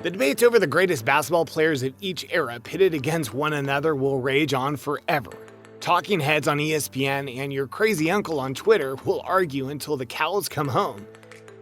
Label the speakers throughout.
Speaker 1: The debates over the greatest basketball players of each era pitted against one another will rage on forever. Talking heads on ESPN and your crazy uncle on Twitter will argue until the cows come home.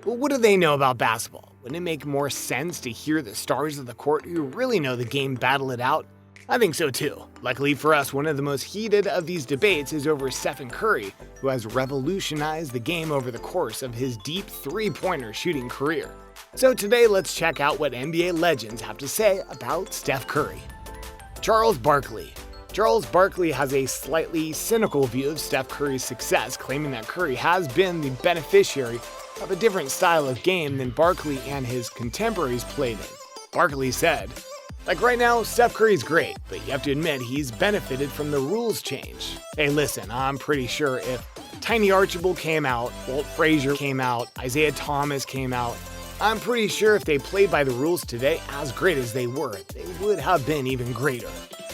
Speaker 1: But what do they know about basketball? Wouldn't it make more sense to hear the stars of the court who really know the game battle it out? I think so too. Luckily for us, one of the most heated of these debates is over Stephen Curry, who has revolutionized the game over the course of his deep three-pointer shooting career. So today, let's check out what NBA legends have to say about Steph Curry. Charles Barkley. Charles Barkley has a slightly cynical view of Steph Curry's success, claiming that Curry has been the beneficiary of a different style of game than Barkley and his contemporaries played in. Barkley said, "Like right now, Steph Curry's great, but you have to admit he's benefited from the rules change. Hey listen, I'm pretty sure if Tiny Archibald came out, Walt Frazier came out, Isaiah Thomas came out, I'm pretty sure if they played by the rules today, as great as they were, they would have been even greater."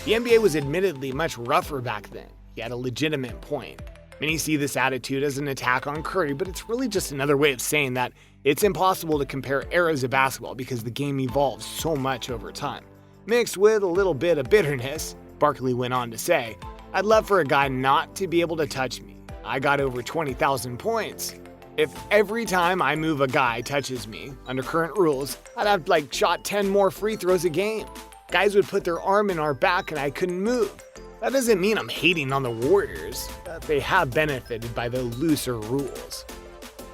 Speaker 1: The NBA was admittedly much rougher back then. He had a legitimate point. Many see this attitude as an attack on Curry, but it's really just another way of saying that it's impossible to compare eras of basketball because the game evolves so much over time. Mixed with a little bit of bitterness, Barkley went on to say, "I'd love for a guy not to be able to touch me. I got over 20,000 points. If every time I move a guy touches me, under current rules, I'd have shot 10 more free throws a game. Guys would put their arm in our back and I couldn't move. That doesn't mean I'm hating on the Warriors, but they have benefited by the looser rules."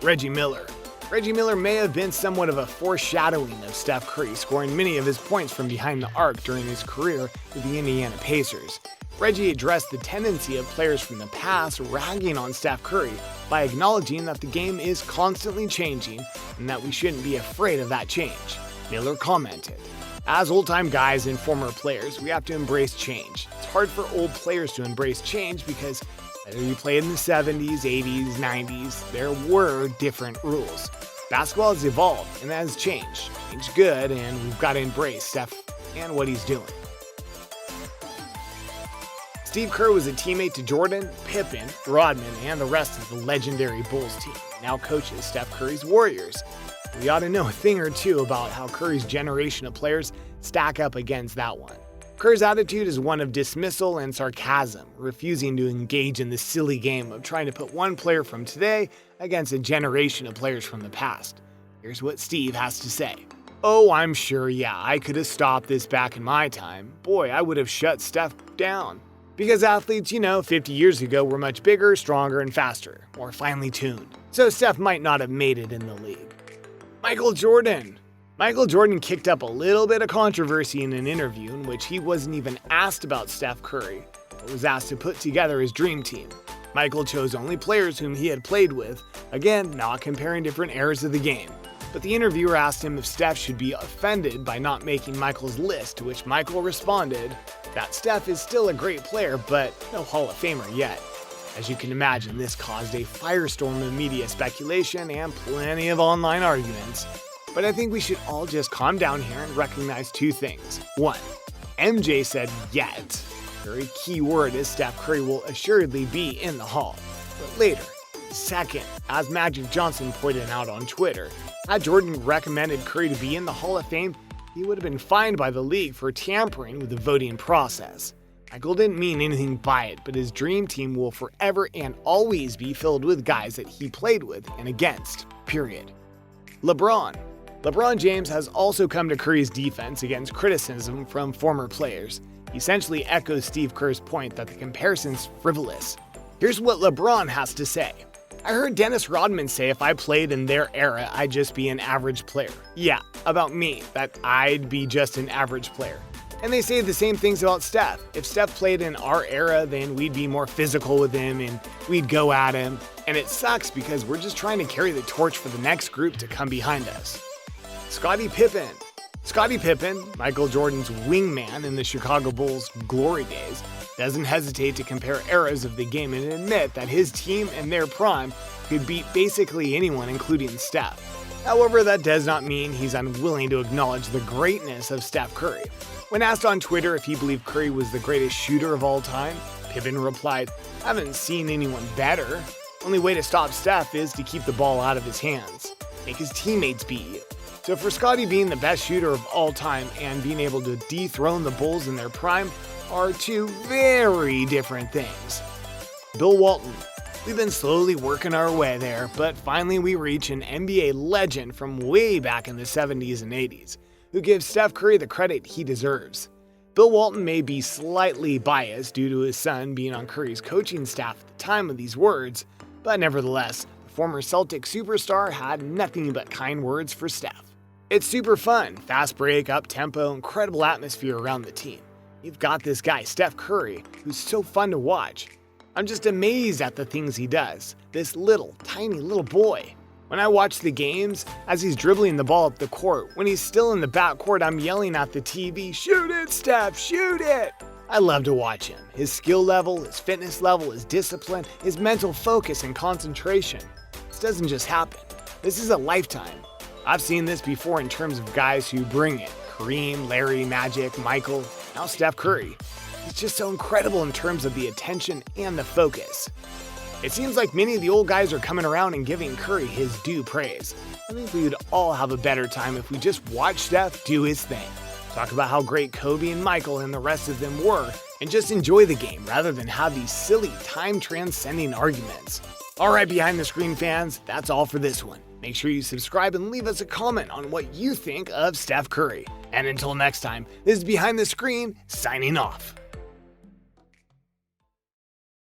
Speaker 1: Reggie Miller. Reggie Miller may have been somewhat of a foreshadowing of Steph Curry, scoring many of his points from behind the arc during his career with the Indiana Pacers. Reggie addressed the tendency of players from the past ragging on Steph Curry by acknowledging that the game is constantly changing and that we shouldn't be afraid of that change. Miller commented, "As old-time guys and former players, we have to embrace change. It's hard for old players to embrace change because whether you played in the 70s, 80s, 90s, there were different rules. Basketball has evolved and has changed. It's good, and we've got to embrace Steph and what he's doing." Steve Kerr was a teammate to Jordan, Pippen, Rodman, and the rest of the legendary Bulls team. He now coaches Steph Curry's Warriors. We ought to know a thing or two about how Curry's generation of players stack up against that one. Kerr's attitude is one of dismissal and sarcasm, refusing to engage in the silly game of trying to put one player from today against a generation of players from the past. Here's what Steve has to say. "Oh, I'm sure, yeah, I could have stopped this back in my time. Boy, I would have shut Steph down. Because athletes, 50 years ago were much bigger, stronger, and faster, more finely tuned. So Steph might not have made it in the league." Michael Jordan. Michael Jordan kicked up a little bit of controversy in an interview in which he wasn't even asked about Steph Curry, but was asked to put together his dream team. Michael chose only players whom he had played with, again, not comparing different eras of the game. But the interviewer asked him if Steph should be offended by not making Michael's list, to which Michael responded that Steph is still a great player, but no Hall of Famer yet. As you can imagine, this caused a firestorm of media speculation and plenty of online arguments. But I think we should all just calm down here and recognize two things. One, MJ said yet. A very key word is Steph Curry will assuredly be in the Hall, but later. Second, as Magic Johnson pointed out on Twitter, had Jordan recommended Curry to be in the Hall of Fame, he would have been fined by the league for tampering with the voting process. Michael didn't mean anything by it, but his dream team will forever and always be filled with guys that he played with and against, period. LeBron. LeBron James has also come to Curry's defense against criticism from former players. He essentially echoes Steve Kerr's point that the comparison's frivolous. Here's what LeBron has to say. "I heard Dennis Rodman say if I played in their era, I'd just be an average player. Yeah, about me, that I'd be just an average player. And they say the same things about Steph. If Steph played in our era, then we'd be more physical with him and we'd go at him. And it sucks because we're just trying to carry the torch for the next group to come behind us." Scottie Pippen. Scottie Pippen, Michael Jordan's wingman in the Chicago Bulls' glory days, doesn't hesitate to compare eras of the game and admit that his team in their prime could beat basically anyone, including Steph. However, that does not mean he's unwilling to acknowledge the greatness of Steph Curry. When asked on Twitter if he believed Curry was the greatest shooter of all time, Pippen replied, "I haven't seen anyone better. Only way to stop Steph is to keep the ball out of his hands. Make his teammates beat you. So for Scottie being the best shooter of all time and being able to dethrone the Bulls in their prime are two very different things. Bill Walton. We've been slowly working our way there, but finally we reach an NBA legend from way back in the 70s and 80s, who gives Steph Curry the credit he deserves. Bill Walton may be slightly biased due to his son being on Curry's coaching staff at the time of these words, but nevertheless, the former Celtic superstar had nothing but kind words for Steph. It's super fun, fast break, up-tempo, incredible atmosphere around the team. You've got this guy, Steph Curry, who's so fun to watch. I'm just amazed at the things he does, this tiny little boy. When I watch the games, as he's dribbling the ball up the court, when he's still in the backcourt, I'm yelling at the TV, "Shoot it, Steph, shoot it!" I love to watch him. His skill level, his fitness level, his discipline, his mental focus and concentration. This doesn't just happen. This is a lifetime. I've seen this before in terms of guys who bring it. Kareem, Larry, Magic, Michael, now Steph Curry. He's just so incredible in terms of the attention and the focus. It seems like many of the old guys are coming around and giving Curry his due praise. I think we would all have a better time if we just watched Steph do his thing. Talk about how great Kobe and Michael and the rest of them were, and just enjoy the game rather than have these silly time-transcending arguments. Alright, behind the screen fans, that's all for this one. Make sure you subscribe and leave us a comment on what you think of Steph Curry. And until next time, this is Behind the Screen, signing off.